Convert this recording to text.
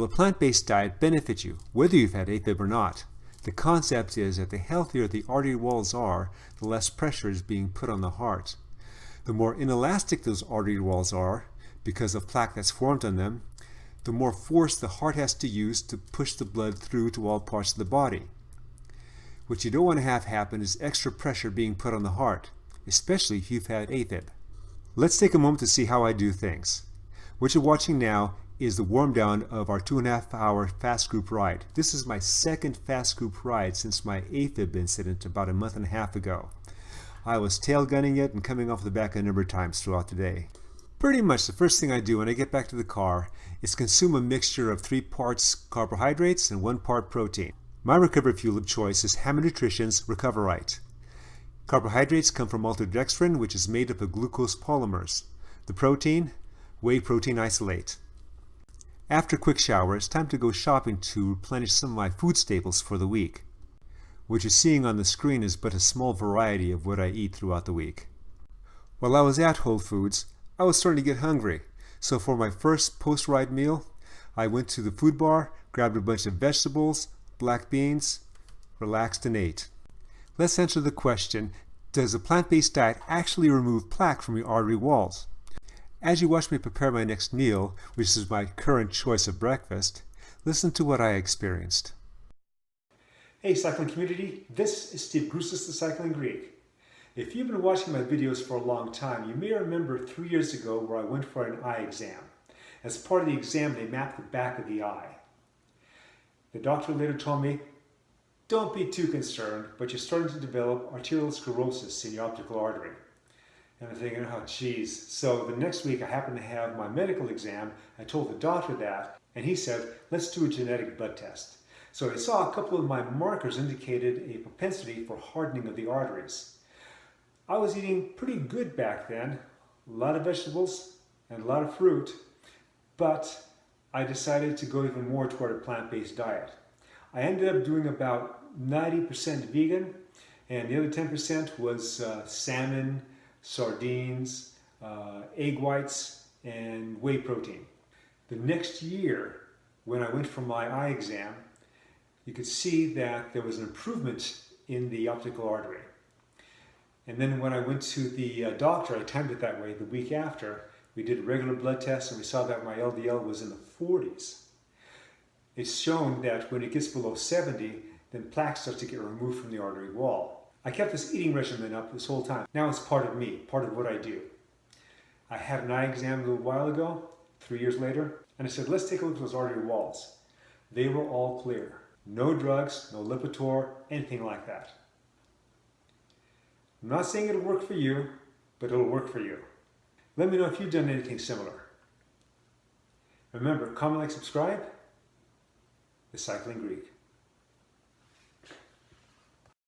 Will a plant-based diet benefit you, whether you've had Afib or not? The concept is that the healthier the artery walls are, the less pressure is being put on the heart. The more inelastic those artery walls are, because of plaque that's formed on them, the more force the heart has to use to push the blood through to all parts of the body. What you don't want to have happen is extra pressure being put on the heart, especially if you've had Afib. Let's take a moment to see how I do things. What you're watching now is the warm down of our 2.5-hour fast group ride. This is my second fast group ride since my Afib incident about a month and a half ago. I was tail gunning it and coming off the back a number of times throughout the day. Pretty much the first thing I do when I get back to the car is consume a mixture of 3 parts carbohydrates and 1 part protein. My recovery fuel of choice is Hammer Nutrition's Recoverite. Carbohydrates come from maltodextrin, which is made up of glucose polymers. The protein, whey protein isolate. After a quick shower, it's time to go shopping to replenish some of my food staples for the week. What you're seeing on the screen is but a small variety of what I eat throughout the week. While I was at Whole Foods, I was starting to get hungry, so for my first post-ride meal, I went to the food bar, grabbed a bunch of vegetables, black beans, relaxed and ate. Let's answer the question, does a plant-based diet actually remove plaque from your artery walls? As you watch me prepare my next meal, which is my current choice of breakfast, listen to what I experienced. Hey cycling community, this is Steve Grusis, the Cycling Greek. If you've been watching my videos for a long time, you may remember 3 years ago where I went for an eye exam. As part of the exam, they mapped the back of the eye. The doctor later told me, don't be too concerned, but you're starting to develop arteriosclerosis in your optical artery. And I'm thinking, oh geez. So the next week I happened to have my medical exam. I told the doctor that, and he said, let's do a genetic blood test. So I saw a couple of my markers indicated a propensity for hardening of the arteries. I was eating pretty good back then, a lot of vegetables and a lot of fruit, but I decided to go even more toward a plant-based diet. I ended up doing about 90% vegan, and the other 10% was salmon, sardines, egg whites, and whey protein. The next year, when I went for my eye exam, you could see that there was an improvement in the optical artery. And then when I went to the doctor, I timed it that way the week after, we did a regular blood test and we saw that my LDL was in the 40s. It's shown that when it gets below 70, then plaque starts to get removed from the artery wall. I kept this eating regimen up this whole time. Now it's part of me, part of what I do. I had an eye exam a little while ago, 3 years later, and I said, let's take a look at those artery walls. They were all clear. No drugs, no Lipitor, anything like that. I'm not saying it'll work for you, but it'll work for you. Let me know if you've done anything similar. Remember, comment, like, subscribe. The Cycling Greek.